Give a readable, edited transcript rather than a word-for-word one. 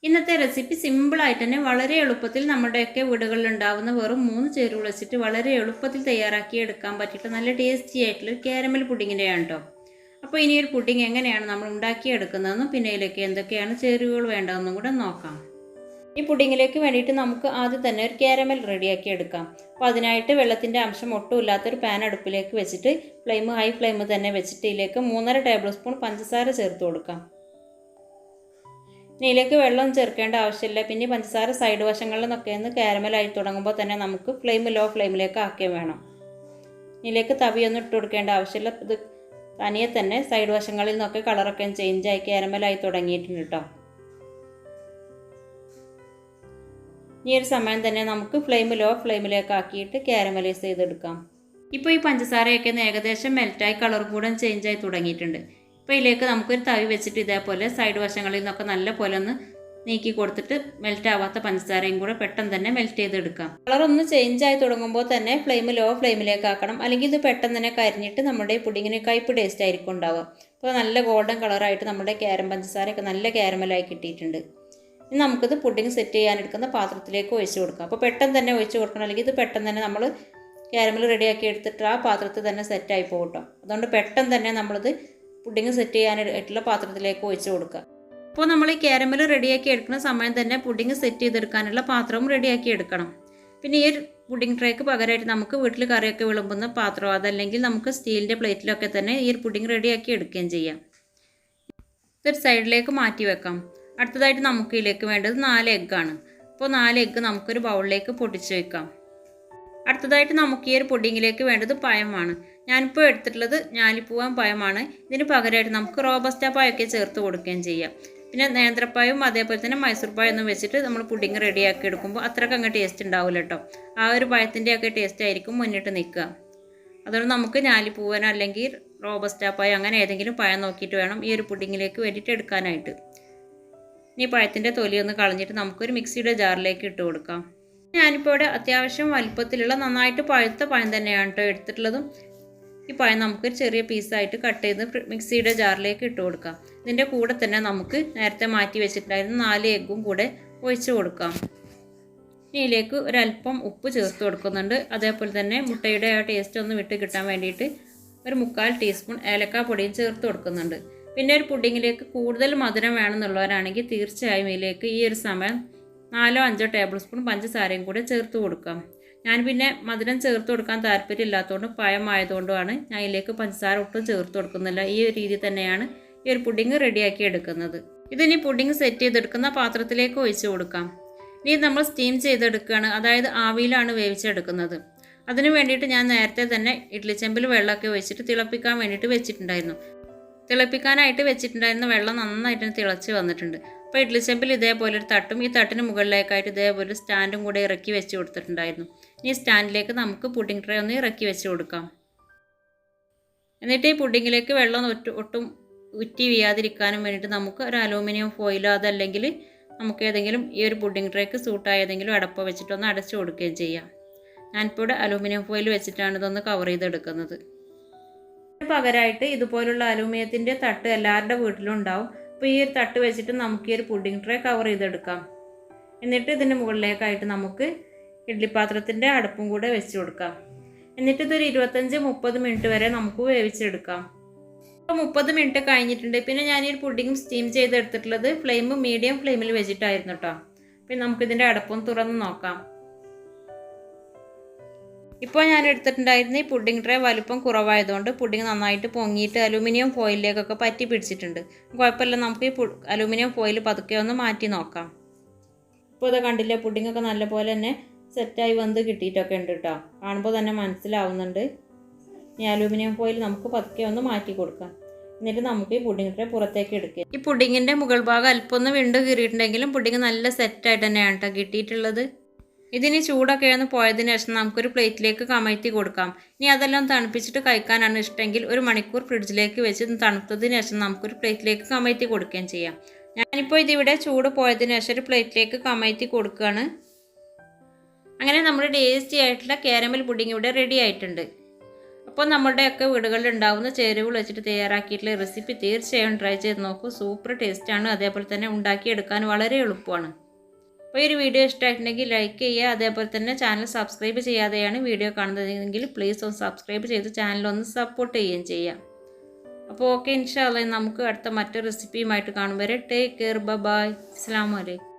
ഇന്നത്തെ റെസിപ്പി സിമ്പിളായിട്ട് തന്നെ വളരെ എളുപ്പത്തിൽ നമ്മുടെയൊക്കെ വീടുകളിൽ ഉണ്ടാകുന്ന വെറും 3 ചേരുവകൾ വെച്ചിട്ട് വളരെ എളുപ്പത്തിൽ തയ്യാറാക്കി എടുക്കാൻ പറ്റിയിട്ട് നല്ല ടേസ്റ്റി ആയിട്ടുള്ള കാരമൽ പുഡിങ്ങിൻ്റെയാണ് കേട്ടോ. അപ്പോൾ ഇനി ഒരു പുഡിങ് എങ്ങനെയാണ് നമ്മൾ ഉണ്ടാക്കിയെടുക്കുന്നതെന്നും പിന്നെ ഇതിലേക്ക് എന്തൊക്കെയാണ് ചേരുവകൾ വേണ്ടതെന്നും കൂടെ നോക്കാം. ഈ പുഡിങ്ങിലേക്ക് വേണ്ടിയിട്ട് നമുക്ക് ആദ്യം തന്നെ ഒരു കാരമൽ റെഡിയാക്കി എടുക്കാം. അപ്പോൾ അതിനായിട്ട് വെള്ളത്തിൻ്റെ അംശം ഒട്ടുമില്ലാത്തൊരു പാൻ അടുപ്പിലേക്ക് വെച്ചിട്ട് ഹൈ ഫ്ലെയിം തന്നെ വെച്ചിട്ട് ഇതിലേക്ക് 3.5 ടേബിൾ സ്പൂൺ പഞ്ചസാര ചേർത്ത് കൊടുക്കാം. ഇതിലേക്ക് വെള്ളം ചേർക്കേണ്ട ആവശ്യമില്ല. പിന്നെ പഞ്ചസാര സൈഡ് വശങ്ങളിൽ നിന്നൊക്കെ ഒന്ന് കാരമലായി തുടങ്ങുമ്പോൾ തന്നെ നമുക്ക് ലോ ഫ്ലെയിമിലേക്ക് ആക്കുകയും വേണം. ഇതിലേക്ക് തവിയൊന്നും ഇട്ട് കൊടുക്കേണ്ട ആവശ്യമില്ല. ഇത് തനിയെ തന്നെ സൈഡ് വശങ്ങളിൽ നിന്നൊക്കെ കളറൊക്കെ ചേഞ്ചായി കാരമലായി തുടങ്ങിയിട്ടുണ്ട് കേട്ടോ. ഈ ഒരു സമയം തന്നെ നമുക്ക് ലോ ഫ്ലെയിമിലേക്ക് ആക്കിയിട്ട് കാരമലൈസ് ചെയ്തെടുക്കാം. ഇപ്പോൾ ഈ പഞ്ചസാരയൊക്കെ ഏകദേശം മെൽറ്റായി കളർ കൂടെ ചേഞ്ചായി തുടങ്ങിയിട്ടുണ്ട്. അപ്പോൾ ഇതിലേക്ക് നമുക്കൊരു തവി വെച്ചിട്ട് ഇതേപോലെ സൈഡ് വശങ്ങളിൽ നിന്നൊക്കെ നല്ല പോലെ ഒന്ന് നീക്കി കൊടുത്തിട്ട് മെൽറ്റ് ആവാത്ത പഞ്ചസാരയും കൂടെ പെട്ടെന്ന് തന്നെ മെൽറ്റ് ചെയ്തെടുക്കാം. കളറൊന്ന് ചേഞ്ചായി തുടങ്ങുമ്പോൾ തന്നെ ലോ ഫ്ലെയിമിലേക്ക് ആക്കണം, അല്ലെങ്കിൽ ഇത് പെട്ടെന്ന് തന്നെ കരിഞ്ഞിട്ട് നമ്മുടെ പുഡിങ്ങിന് കയ്പ്പ് ടേസ്റ്റ് ആയിരിക്കും ഉണ്ടാവുക. അപ്പോൾ നല്ല ഗോൾഡൻ കളറായിട്ട് നമ്മുടെ പഞ്ചസാരയൊക്കെ നല്ല കാരമലായി കിട്ടിയിട്ടുണ്ട്. ഇനി നമുക്കിത് പുഡിങ് സെറ്റ് ചെയ്യാനെടുക്കുന്ന പാത്രത്തിലേക്ക് ഒഴിച്ച് കൊടുക്കാം. അപ്പോൾ പെട്ടെന്ന് തന്നെ ഒഴിച്ച് കൊടുക്കണം, അല്ലെങ്കിൽ ഇത് പെട്ടെന്ന് തന്നെ നമ്മൾ കാരമൽ റെഡിയാക്കി എടുത്തിട്ട് ആ പാത്രത്തിൽ തന്നെ സെറ്റായി പോകട്ടോ. അതുകൊണ്ട് പെട്ടെന്ന് തന്നെ നമ്മളിത് പുഡിങ് സെറ്റ് ചെയ്യാനായിട്ടുള്ള പാത്രത്തിലേക്ക് ഒഴിച്ച് കൊടുക്കുക. അപ്പോൾ നമ്മൾ ഈ കാരമൽ റെഡിയാക്കി എടുക്കുന്ന സമയം തന്നെ പുഡിങ് സെറ്റ് ചെയ്തെടുക്കാനുള്ള പാത്രവും റെഡിയാക്കി എടുക്കണം. പിന്നെ ഈ പുഡിങ് ട്രേക്ക് പകരമായിട്ട് നമുക്ക് വീട്ടിൽ കറിയൊക്കെ വിളമ്പുന്ന പാത്രം, അതല്ലെങ്കിൽ നമുക്ക് സ്റ്റീലിൻ്റെ പ്ലേറ്റിലൊക്കെ തന്നെ ഈ പുഡിങ് റെഡിയാക്കി എടുക്കുകയും ചെയ്യാം. ഇതൊരു സൈഡിലേക്ക് മാറ്റി വെക്കാം. അടുത്തതായിട്ട് നമുക്ക് ഇതിലേക്ക് വേണ്ടത് 4 എഗ്ഗാണ്. അപ്പോൾ 4 എഗ്ഗ് നമുക്കൊരു ബൗളിലേക്ക് പൊട്ടിച്ച് വെക്കാം. അടുത്തതായിട്ട് നമുക്ക് ഈ ഒരു പുഡിങ്ങിലേക്ക് വേണ്ടത് പഴമാണ്. ഞാനിപ്പോൾ എടുത്തിട്ടുള്ളത് ഞാലിപ്പൂവൻ പഴമാണ്. ഇതിന് പകരമായിട്ട് നമുക്ക് റോബസ്റ്റ പഴമൊക്കെ ചേർത്ത് കൊടുക്കുകയും ചെയ്യാം. പിന്നെ നേന്ത്രപ്പഴവും അതേപോലെ തന്നെ മൈസൂർ പഴമൊന്നും വെച്ചിട്ട് നമ്മൾ പുഡിങ് റെഡിയാക്കി എടുക്കുമ്പോൾ അത്രയ്ക്ക് അങ്ങ് ടേസ്റ്റ് ഉണ്ടാവില്ല കേട്ടോ. ആ ഒരു പഴത്തിൻ്റെയൊക്കെ ടേസ്റ്റ് ആയിരിക്കും മുന്നിട്ട് നിൽക്കുക. അതുകൊണ്ട് നമുക്ക് ഞാലിപ്പൂവൻ അല്ലെങ്കിൽ റോബസ്റ്റ പഴം അങ്ങനെ ഏതെങ്കിലും പഴം നോക്കിയിട്ട് വേണം ഈ ഒരു പുഡിങ്ങിലേക്ക് വേണ്ടിയിട്ട് എടുക്കാനായിട്ട്. ഇനി പഴത്തിൻ്റെ തൊലിയൊന്ന് കളഞ്ഞിട്ട് നമുക്കൊരു മിക്സിയുടെ ജാറിലേക്ക് ഇട്ട് കൊടുക്കാം. ഞാനിപ്പോൾ ഇവിടെ അത്യാവശ്യം വലിപ്പത്തിലുള്ള നന്നായിട്ട് പഴുത്ത പഴം തന്നെയാണ് കേട്ടോ എടുത്തിട്ടുള്ളതും. ഈ പഴം നമുക്കൊരു ചെറിയ പീസായിട്ട് കട്ട് ചെയ്ത് മിക്സിയുടെ ജാറിലേക്ക് ഇട്ട് കൊടുക്കാം. ഇതിൻ്റെ കൂടെ തന്നെ നമുക്ക് നേരത്തെ മാറ്റി വെച്ചിട്ടുണ്ടായിരുന്ന 4 എഗ്ഗും കൂടെ ഒഴിച്ച് കൊടുക്കാം. ഇതിലേക്ക് ഒരല്പം ഉപ്പ് ചേർത്ത് കൊടുക്കുന്നുണ്ട്. അതേപോലെ തന്നെ മുട്ടയുടെ ആ ടേസ്റ്റ് ഒന്ന് വിട്ട് കിട്ടാൻ വേണ്ടിയിട്ട് ഒരു 1/4 ടീസ്പൂൺ ഏലക്കാപ്പൊടിയും ചേർത്ത് കൊടുക്കുന്നുണ്ട്. പിന്നെ ഒരു പുഡിങ്ങിലേക്ക് കൂടുതൽ മധുരം വേണമെന്നുള്ളവരാണെങ്കിൽ തീർച്ചയായും ഇതിലേക്ക് ഈ ഒരു സമയം 4-5 ടേബിൾ സ്പൂൺ പഞ്ചസാരയും കൂടെ ചേർത്ത് കൊടുക്കാം. ഞാൻ പിന്നെ മധുരം ചേർത്ത് കൊടുക്കാൻ താല്പര്യമില്ലാത്തതുകൊണ്ട് പഴമായതുകൊണ്ടുമാണ് ഞാൻ ഇതിലേക്ക് പഞ്ചസാര ഒട്ടും ചേർത്ത് കൊടുക്കുന്നില്ല. ഈ ഒരു രീതി തന്നെയാണ് ഈ ഒരു പുഡിങ് റെഡിയാക്കി എടുക്കുന്നത്. ഇതിനി പുഡിങ് സെറ്റ് ചെയ്തെടുക്കുന്ന പാത്രത്തിലേക്ക് ഒഴിച്ച് കൊടുക്കാം. ഇനി നമ്മൾ സ്റ്റീം ചെയ്തെടുക്കുകയാണ്, അതായത് ആവിയിലാണ് വേവിച്ചെടുക്കുന്നത്. അതിന് വേണ്ടിയിട്ട് ഞാൻ നേരത്തെ തന്നെ ഇഡ്ഡലി ചെമ്പിൽ വെള്ളമൊക്കെ ഒഴിച്ചിട്ട് തിളപ്പിക്കാൻ വേണ്ടിയിട്ട് വെച്ചിട്ടുണ്ടായിരുന്നു. തിളപ്പിക്കാനായിട്ട് വെച്ചിട്ടുണ്ടായിരുന്ന വെള്ളം നന്നായിട്ട് തിളച്ച് വന്നിട്ടുണ്ട്. അപ്പോൾ ഇഡ്ഡലി ചെമ്പിൽ ഇതേപോലെ ഒരു തട്ടും, ഈ തട്ടിന് മുകളിലേക്കായിട്ട് ഇതേപോലെ സ്റ്റാൻഡും കൂടെ ഇറക്കി വെച്ച് കൊടുത്തിട്ടുണ്ടായിരുന്നു. ഈ സ്റ്റാൻഡിലേക്ക് നമുക്ക് പുഡിംഗ് ട്രേ ഒന്ന് ഇറക്കി വെച്ച് കൊടുക്കാം. എന്നിട്ട് ഈ പുഡിങ്ങിലേക്ക് വെള്ളം ഒട്ടും ഉറ്റി വീയാതിരിക്കാനും വേണ്ടിയിട്ട് നമുക്ക് ഒരു അലൂമിനിയം ഫോയിലോ അതല്ലെങ്കിൽ നമുക്ക് ഏതെങ്കിലും ഈ ഒരു പുഡിംഗ് ട്രേക്ക് സൂട്ടായ ഏതെങ്കിലും അടപ്പോ വെച്ചിട്ടൊന്ന് അടച്ചു കൊടുക്കുകയും ചെയ്യാം. ഞാനിപ്പോൾ ഇവിടെ അലൂമിനിയം ഫോയിൽ വെച്ചിട്ടാണ് ഇതൊന്ന് കവർ ചെയ്തെടുക്കുന്നത്. പകരമായിട്ട് ഇതുപോലുള്ള അലൂമിനിയത്തിൻ്റെ തട്ട് എല്ലാവരുടെ വീട്ടിലും ഉണ്ടാവും. അപ്പോൾ ഈ ഒരു തട്ട് വെച്ചിട്ട് നമുക്ക് ഈ ഒരു പുഡിംഗ് ട്രേ കവർ ചെയ്തെടുക്കാം. എന്നിട്ട് ഇതിൻ്റെ മുകളിലേക്കായിട്ട് നമുക്ക് ഇഡ്ഡലി പാത്രത്തിൻ്റെ അടപ്പും കൂടെ വെച്ച് കൊടുക്കാം. എന്നിട്ട് ഇതൊരു 25-30 മിനിറ്റ് വരെ നമുക്ക് വേവിച്ചെടുക്കാം. അപ്പോൾ 30 മിനിറ്റ് കഴിഞ്ഞിട്ടുണ്ട്. പിന്നെ ഞാൻ ഈ പുഡിംഗ് സ്റ്റീം ചെയ്തെടുത്തിട്ടുള്ളത് മീഡിയം ഫ്ലെയിമിൽ വെച്ചിട്ടായിരുന്നു കേട്ടോ. പിന്നെ നമുക്കിതിൻ്റെ അടപ്പും തുറന്ന് നോക്കാം. ഇപ്പോൾ ഞാൻ എടുത്തിട്ടുണ്ടായിരുന്ന ഈ പുഡിംഗ് ട്രേ വലുപ്പം കുറവായതുകൊണ്ട് പുഡിംഗ് നന്നായിട്ട് പൊങ്ങിയിട്ട് അലൂമിനിയം ഫോയിലിലേക്കൊക്കെ പറ്റി പിടിച്ചിട്ടുണ്ട്. കുഴപ്പമില്ല, നമുക്ക് ഈ അലൂമിനിയം ഫോയിൽ പതുക്കെ ഒന്ന് മാറ്റി നോക്കാം. ഇപ്പോൾ ഇത് കണ്ടില്ലേ, പുഡിങ്ങൊക്കെ നല്ലപോലെ തന്നെ സെറ്റായി വന്ന് കിട്ടിയിട്ടൊക്കെ ഉണ്ട് കേട്ടോ. കാണുമ്പോൾ തന്നെ മനസ്സിലാവുന്നുണ്ട്. ഈ അലൂമിനിയം ഫോയിൽ നമുക്ക് പതുക്കെ ഒന്ന് മാറ്റി കൊടുക്കാം. എന്നിട്ട് നമുക്ക് ഈ പുഡിംഗ് ട്രേ പുറത്തേക്ക് എടുക്കുക. ഈ പുഡിങ്ങിൻ്റെ മുകൾ ഭാഗം അല്പം ഒന്ന് വിണ്ട് കീറിയിട്ടുണ്ടെങ്കിലും പുഡിങ് നല്ല സെറ്റായിട്ട് തന്നെയാണ് കേട്ടോ കിട്ടിയിട്ടുള്ളത്. ഇതിന് ചൂടൊക്കെ ഒന്ന് പോയതിന് ശേഷം നമുക്കൊരു പ്ലേറ്റിലേക്ക് കമഴ്ത്തി കൊടുക്കാം. ഇനി അതെല്ലാം തണുപ്പിച്ചിട്ട് കഴിക്കാനാണ് ഇഷ്ടമെങ്കിൽ 1 മണിക്കൂർ ഫ്രിഡ്ജിലേക്ക് വെച്ച് തണുത്തതിന് ശേഷം നമുക്കൊരു പ്ലേറ്റിലേക്ക് കമഴ്ത്തി കൊടുക്കുകയും ചെയ്യാം. ഞാനിപ്പോൾ ഇതിവിടെ ചൂട് പോയതിന് ശേഷം ഒരു പ്ലേറ്റിലേക്ക് കമഴ്ത്തി കൊടുക്കുകയാണ്. അങ്ങനെ നമ്മുടെ ടേസ്റ്റി ആയിട്ടുള്ള കാരമൽ പുഡിംഗ് ഇവിടെ റെഡി ആയിട്ടുണ്ട്. അപ്പോൾ നമ്മുടെയൊക്കെ വീടുകളിൽ ഉണ്ടാകുന്ന ചേരുവകൾ വെച്ചിട്ട് തയ്യാറാക്കിയിട്ടുള്ള റെസിപ്പി തീർച്ചയായും ട്രൈ ചെയ്ത് നോക്കൂ. സൂപ്പർ ടേസ്റ്റാണ്. അതേപോലെ തന്നെ ഉണ്ടാക്കിയെടുക്കാൻ വളരെ എളുപ്പമാണ്. അപ്പോൾ ഈ ഒരു വീഡിയോ ഇഷ്ടമായിട്ടുണ്ടെങ്കിൽ ലൈക്ക് ചെയ്യുക. അതേപോലെ തന്നെ ചാനൽ സബ്സ്ക്രൈബ് ചെയ്യാതെയാണ് വീഡിയോ കാണുന്നതെങ്കിൽ പ്ലീസ് ഒന്ന് സബ്സ്ക്രൈബ് ചെയ്ത് ചാനലൊന്ന് സപ്പോർട്ട് ചെയ്യുകയും ചെയ്യാം. അപ്പോൾ ഓക്കെ, ഇൻഷാ അല്ലാഹ് നമുക്ക് അടുത്ത മറ്റൊരു റെസിപ്പിയുമായിട്ട് കാണും വരെ ടേക്ക് കെയർ. ബൈ. അസ്സലാമു അലൈക്കും.